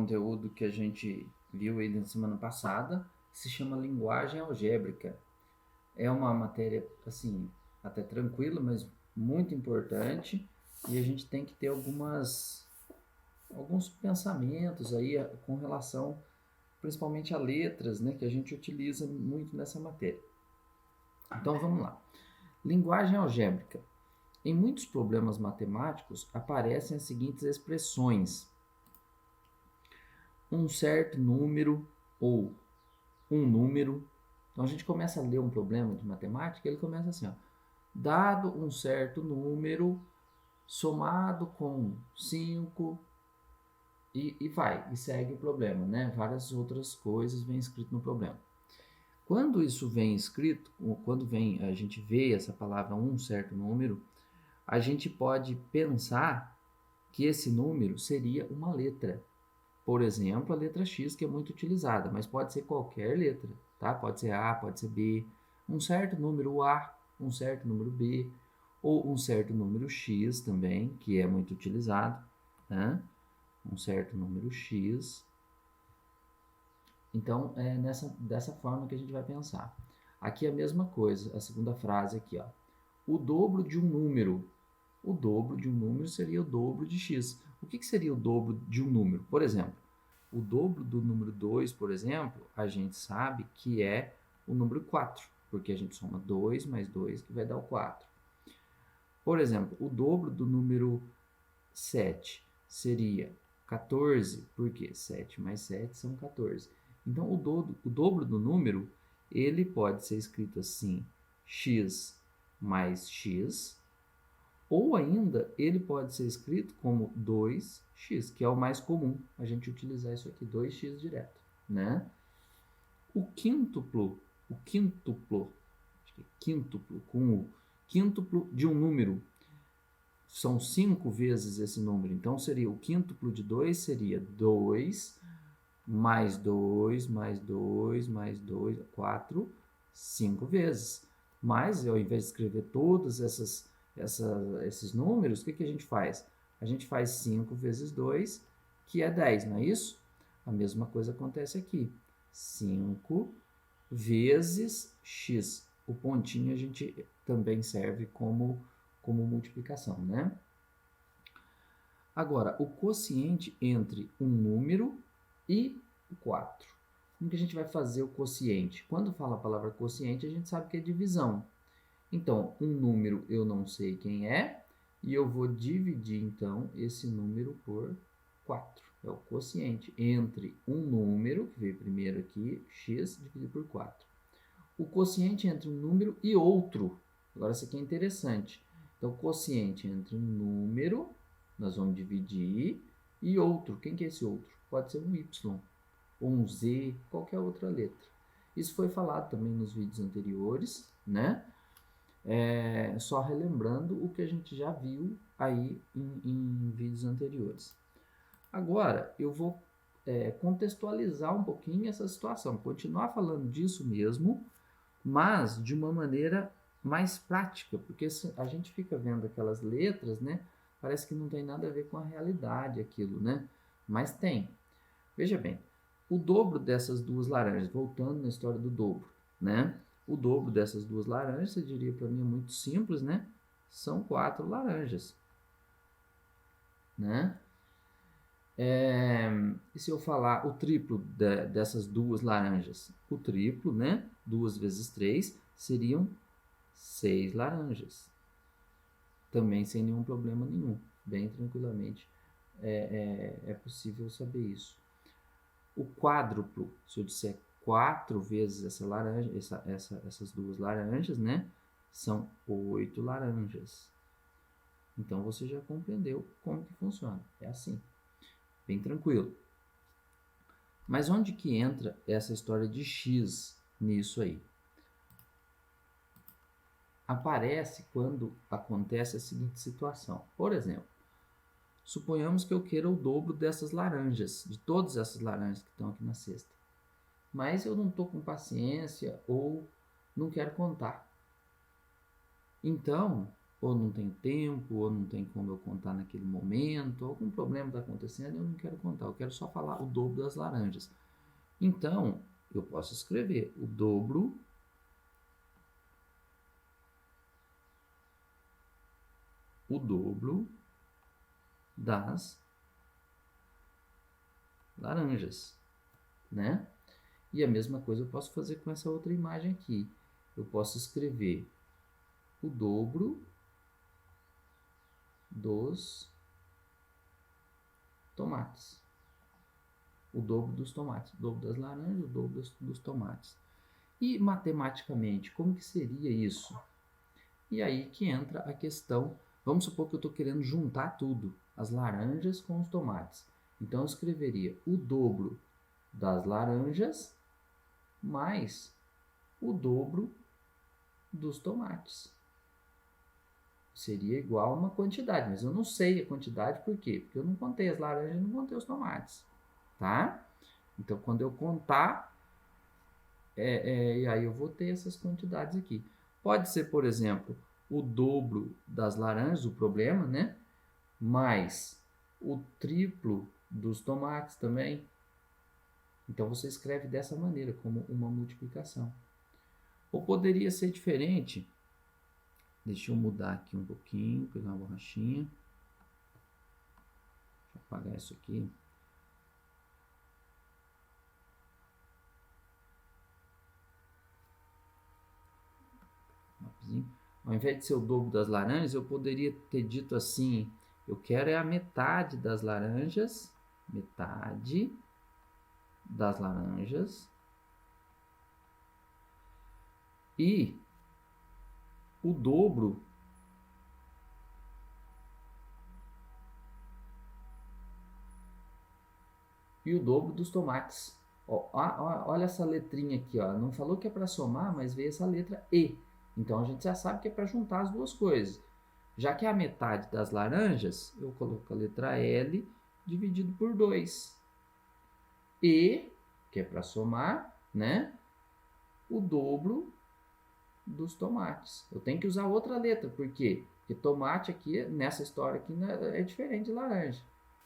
conteúdo que a gente viu aí na semana passada, que se chama linguagem algébrica. É uma matéria, assim, até tranquila, mas muito importante, e a gente tem que ter alguns pensamentos aí com relação principalmente a letras, né, que a gente utiliza muito nessa matéria. Então vamos lá. Linguagem algébrica. Em muitos problemas matemáticos aparecem as seguintes expressões: um certo número ou um número. Então a gente começa a ler um problema de matemática, ele começa assim, ó: dado um certo número somado com 5 e vai, e segue o problema, né? Várias outras coisas vêm escrito no problema. Quando isso vem escrito, quando vem a gente vê essa palavra um certo número, a gente pode pensar que esse número seria uma letra. Por exemplo, a letra X, que é muito utilizada, mas pode ser qualquer letra, tá? Pode ser A, pode ser B, um certo número A, um certo número B, ou um certo número X também, que é muito utilizado, né? Um certo número X. Então, é dessa forma que a gente vai pensar. Aqui é a mesma coisa, a segunda frase aqui, ó. O dobro de um número. O dobro de um número seria o dobro de x. O que seria o dobro de um número? Por exemplo, o dobro do número 2, por exemplo, a gente sabe que é o número 4, porque a gente soma 2 mais 2, que vai dar o 4. Por exemplo, o dobro do número 7 seria 14, porque 7 mais 7 são 14. Então, o dobro do número, ele pode ser escrito assim: x mais x, ou ainda ele pode ser escrito como 2x, que é o mais comum a gente utilizar isso aqui, 2x direto, né? O quíntuplo com o quíntuplo de um número são 5 vezes esse número, então seria o quíntuplo de 2 seria 2 mais 2 mais 2 mais 2, 4, 5 vezes. Mas ao invés de escrever todos esses números, o que a gente faz? A gente faz 5 vezes 2, que é 10, não é isso? A mesma coisa acontece aqui. 5 vezes x. O pontinho a gente também serve como multiplicação, né? Agora, o quociente entre um número e o 4. Como que a gente vai fazer o quociente? Quando fala a palavra quociente, a gente sabe que é divisão. Então, um número eu não sei quem é, e eu vou dividir, então, esse número por 4. É o quociente entre um número, que veio primeiro aqui, x, dividido por 4. O quociente entre um número e outro. Agora, isso aqui é interessante. Então, o quociente entre um número, nós vamos dividir, e outro. Quem que é esse outro? Pode ser um y, ou um z, qualquer outra letra. Isso foi falado também nos vídeos anteriores, né? Só relembrando o que a gente já viu aí em vídeos anteriores. Agora, eu vou contextualizar um pouquinho essa situação, continuar falando disso mesmo, mas de uma maneira mais prática, porque a gente fica vendo aquelas letras, né? Parece que não tem nada a ver com a realidade aquilo, né? Mas tem. Veja bem, o dobro dessas duas laranjas, voltando na história do dobro, né? O dobro dessas duas laranjas, você diria para mim, é muito simples, né? São 4 laranjas, né? E se eu falar o triplo dessas duas laranjas? O triplo, né? 2 vezes 3 seriam 6 laranjas. Também sem nenhum problema nenhum. Bem tranquilamente é possível saber isso. O quádruplo, se eu disser 4 vezes essa laranja, essas duas laranjas, né? São 8 laranjas. Então você já compreendeu como que funciona. É assim. Bem tranquilo. Mas onde que entra essa história de x nisso aí? Aparece quando acontece a seguinte situação. Por exemplo, suponhamos que eu queira o dobro dessas laranjas, de todas essas laranjas que estão aqui na cesta. Mas eu não estou com paciência ou não quero contar. Então, ou não tem tempo, ou não tem como eu contar naquele momento, algum problema está acontecendo, eu não quero contar, eu quero só falar o dobro das laranjas. Então, eu posso escrever o dobro das laranjas, né? E a mesma coisa eu posso fazer com essa outra imagem aqui. Eu posso escrever o dobro dos tomates. O dobro dos tomates. O dobro das laranjas, o dobro dos tomates. E matematicamente, como que seria isso? E aí que entra a questão, vamos supor que eu estou querendo juntar tudo, as laranjas com os tomates. Então eu escreveria o dobro das laranjas mais o dobro dos tomates. Seria igual a uma quantidade, mas eu não sei a quantidade, por quê? Porque eu não contei as laranjas e não contei os tomates, tá? Então, quando eu contar, e aí eu vou ter essas quantidades aqui. Pode ser, por exemplo, o dobro das laranjas, o problema, né? Mais o triplo dos tomates também. Então, você escreve dessa maneira, como uma multiplicação. Ou poderia ser diferente. Deixa eu mudar aqui um pouquinho, pegar uma borrachinha. Deixa eu apagar isso aqui. Ao invés de ser o dobro das laranjas, eu poderia ter dito assim, eu quero é a metade das laranjas, metade das laranjas, e o dobro dos tomates. Ó, olha essa letrinha aqui, ó. Não falou que é para somar, mas veio essa letra E. Então a gente já sabe que é para juntar as duas coisas. Já que é a metade das laranjas, eu coloco a letra L dividido por 2. E, que é para somar, né? O dobro dos tomates. Eu tenho que usar outra letra, por quê? Porque tomate aqui, nessa história aqui, é diferente de laranja.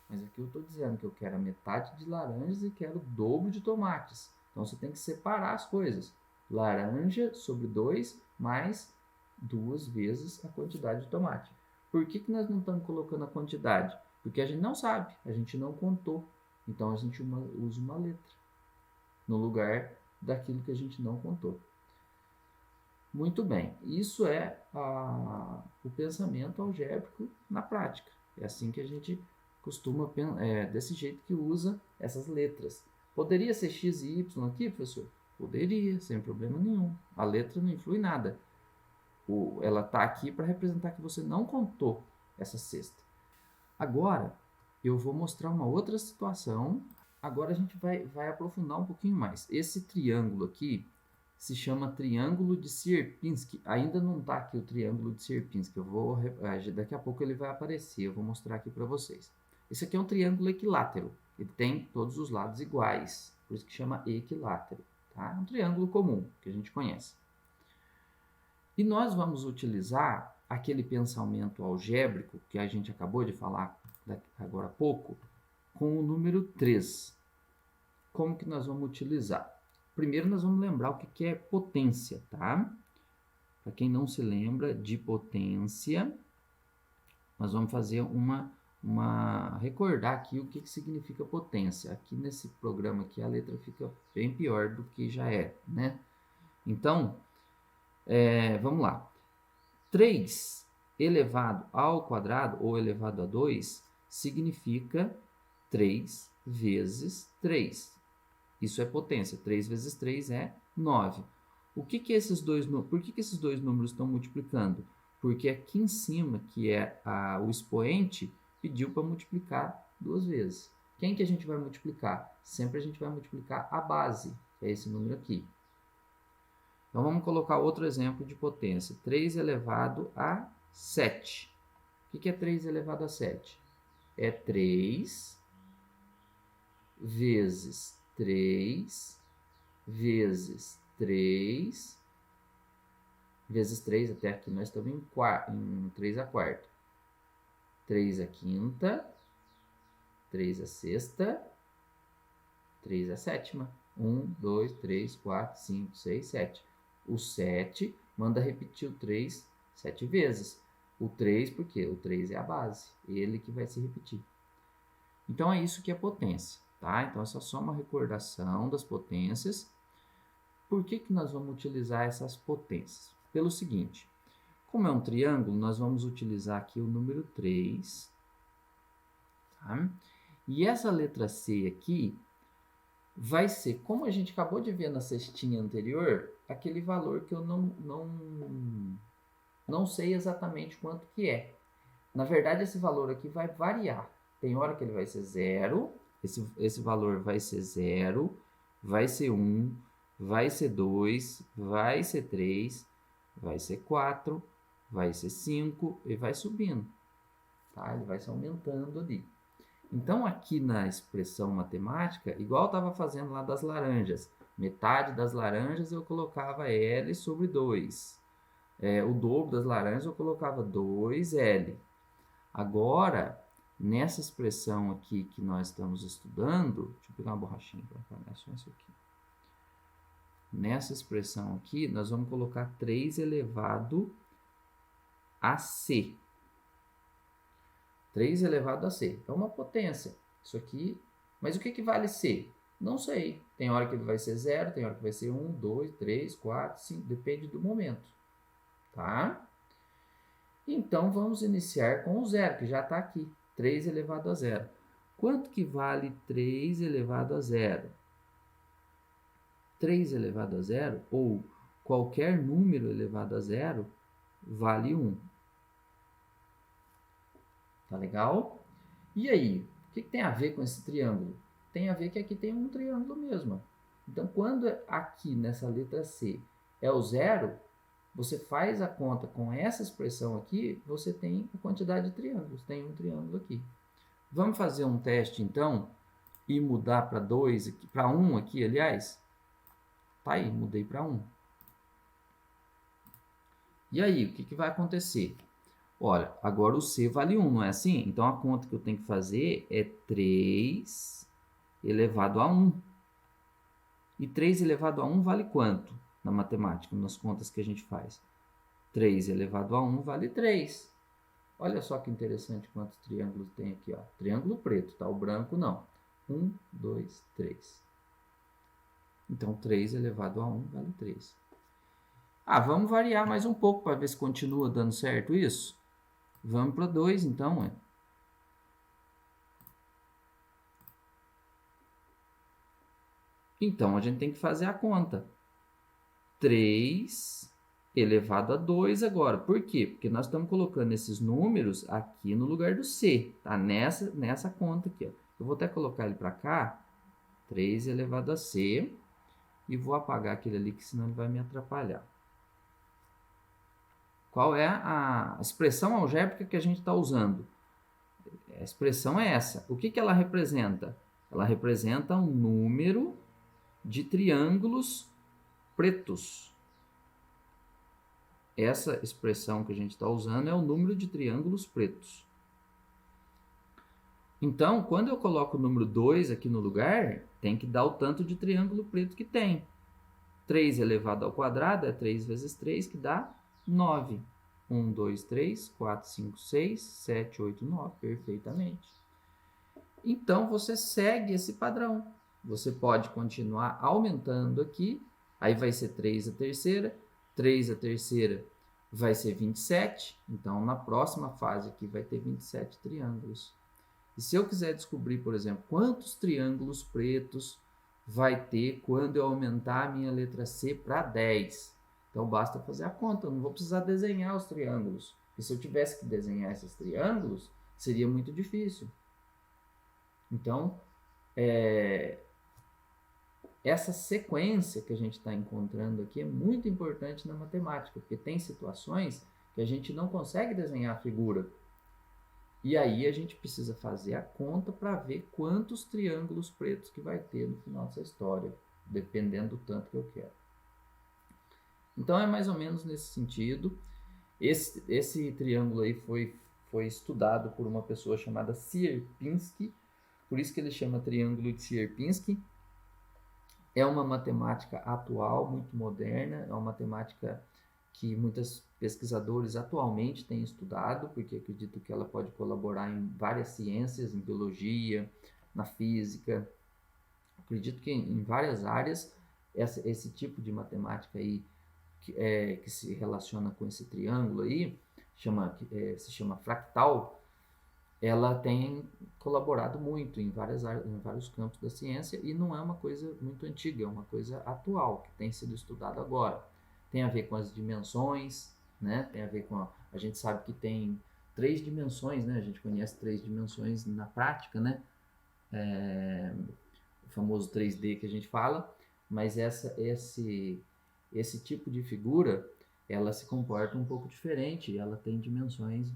Mas aqui eu estou dizendo que eu quero a metade de laranjas e quero o dobro de tomates. Então você tem que separar as coisas. Laranja sobre 2 mais 2 vezes a quantidade de tomate. Por que nós não estamos colocando a quantidade? Porque a gente não sabe, a gente não contou. Então a gente usa uma letra no lugar daquilo que a gente não contou. Muito bem, isso é o pensamento algébrico na prática. É assim que a gente costuma, desse jeito que usa essas letras. Poderia ser x e y aqui, professor? Poderia, sem problema nenhum. A letra não influi nada. Ela está aqui para representar que você não contou essa cesta. Agora, eu vou mostrar uma outra situação. Agora a gente vai aprofundar um pouquinho mais. Esse triângulo aqui se chama triângulo de Sierpinski. Ainda não está aqui o triângulo de Sierpinski. Daqui a pouco ele vai aparecer. Eu vou mostrar aqui para vocês. Esse aqui é um triângulo equilátero. Ele tem todos os lados iguais. Por isso que chama equilátero. Tá? É um triângulo comum que a gente conhece. E nós vamos utilizar aquele pensamento algébrico que a gente acabou de falar agora há pouco com o número 3. Como que nós vamos utilizar? Primeiro nós vamos lembrar o que é potência, tá? Para quem não se lembra de potência, nós vamos fazer recordar aqui o que significa potência. Aqui nesse programa aqui a letra fica bem pior do que já é, né? Então, vamos lá. 3 elevado ao quadrado ou elevado a 2 significa 3 vezes 3. Isso é potência. 3 vezes 3 é 9. Por que esses dois números estão multiplicando? Porque aqui em cima, que é o expoente, pediu para multiplicar 2 vezes. Quem que a gente vai multiplicar? Sempre a gente vai multiplicar a base, que é esse número aqui. Então vamos colocar outro exemplo de potência. 3 elevado a 7. O que é 3 elevado a 7? É 3 vezes 3 vezes 3 vezes 3, até aqui nós estamos em 3 a quarta. 3 a quinta, 3 a sexta, 3 a sétima. 1, 2, 3, 4, 5, 6, 7. O 7 manda repetir o 3 7 vezes. O 3, por quê? O 3 é a base, ele que vai se repetir. Então, é isso que é potência, tá? Então, essa é só uma recordação das potências. Por que nós vamos utilizar essas potências? Pelo seguinte, como é um triângulo, nós vamos utilizar aqui o número 3, tá? E essa letra C aqui vai ser, como a gente acabou de ver na cestinha anterior, aquele valor que eu não sei exatamente quanto que é. Na verdade, esse valor aqui vai variar. Tem hora que ele vai ser 0, esse valor vai ser 0, vai ser 1, vai ser 2, vai ser 3, vai ser 4, vai ser 5 e vai subindo. Tá? Ele vai se aumentando ali. Então, aqui na expressão matemática, igual eu estava fazendo lá das laranjas, metade das laranjas eu colocava L sobre 2. O dobro das laranjas eu colocava 2L. Agora, nessa expressão aqui que nós estamos estudando, deixa eu pegar uma borrachinha para apagar só isso aqui. Nessa expressão aqui, nós vamos colocar 3 elevado a C. 3 elevado a C. É uma potência. Isso aqui. Mas o que vale C? Não sei. Tem hora que ele vai ser 0, tem hora que vai ser 1, 2, 3, 4, 5. Depende do momento. Tá? Então, vamos iniciar com o 0, que já está aqui. 3 elevado a 0. Quanto que vale 3 elevado a 0? 3 elevado a 0, ou qualquer número elevado a 0, vale 1. Tá legal? E aí, o que tem a ver com esse triângulo? Tem a ver que aqui tem um triângulo mesmo. Então, quando aqui nessa letra C é o 0, você faz a conta com essa expressão aqui, você tem a quantidade de triângulos. Tem um triângulo aqui. Vamos fazer um teste, então, e mudar para 2, para 1 aqui, aliás. Tá aí, mudei para 1. E aí, o que vai acontecer? Olha, agora o C vale 1, não é assim? Então, a conta que eu tenho que fazer é 3 elevado a 1. E 3 elevado a 1 vale quanto na matemática, nas contas que a gente faz? 3 elevado a 1 vale 3. Olha só que interessante quantos triângulos tem aqui. Ó. Triângulo preto, tá? O branco não. 1, 2, 3. Então, 3 elevado a 1 vale 3. Vamos variar mais um pouco para ver se continua dando certo isso. Vamos para 2, então. Então, a gente tem que fazer a conta. 3 elevado a 2 agora. Por quê? Porque nós estamos colocando esses números aqui no lugar do C. Tá? Nessa conta aqui. Ó. Eu vou até colocar ele para cá. 3 elevado a C. E vou apagar aquele ali, que senão ele vai me atrapalhar. Qual é a expressão algébrica que a gente está usando? A expressão é essa. O que ela representa? Ela representa um número de triângulos pretos. Essa expressão que a gente está usando é o número de triângulos pretos. Então, quando eu coloco o número 2 aqui no lugar, tem que dar o tanto de triângulo preto que tem. 3 elevado ao quadrado é 3 vezes 3, que dá 9. 1, 2, 3, 4, 5, 6, 7, 8, 9. Perfeitamente. Então, você segue esse padrão. Você pode continuar aumentando aqui. Aí vai ser 3 a terceira. 3 a terceira vai ser 27. Então, na próxima fase aqui vai ter 27 triângulos. E se eu quiser descobrir, por exemplo, quantos triângulos pretos vai ter quando eu aumentar a minha letra C para 10. Então, basta fazer a conta. Eu não vou precisar desenhar os triângulos. Porque se eu tivesse que desenhar esses triângulos, seria muito difícil. Então, essa sequência que a gente está encontrando aqui é muito importante na matemática, porque tem situações que a gente não consegue desenhar a figura. E aí a gente precisa fazer a conta para ver quantos triângulos pretos que vai ter no final dessa história, dependendo do tanto que eu quero. Então é mais ou menos nesse sentido. Esse triângulo aí foi estudado por uma pessoa chamada Sierpinski, por isso que ele chama triângulo de Sierpinski. É uma matemática atual, muito moderna, é uma matemática que muitos pesquisadores atualmente têm estudado, porque acredito que ela pode colaborar em várias ciências, em biologia, na física. Acredito que em várias áreas esse tipo de matemática aí que se relaciona com esse triângulo aí, se chama fractal, ela tem colaborado muito em em vários campos da ciência e não é uma coisa muito antiga, é uma coisa atual, que tem sido estudada agora. Tem a ver com as dimensões, né? Tem a ver com a gente sabe que tem 3 dimensões, né? A gente conhece 3 dimensões na prática, né? O famoso 3D que a gente fala, mas esse tipo de figura, ela se comporta um pouco diferente, ela tem dimensões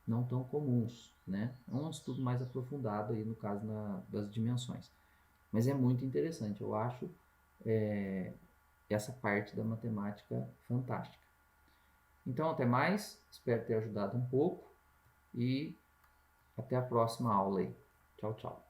não tão comuns, né? É um estudo mais aprofundado aí no caso das dimensões, mas é muito interessante, eu acho essa parte da matemática fantástica. Então, até mais, espero ter ajudado um pouco e até a próxima aula aí. Tchau, tchau.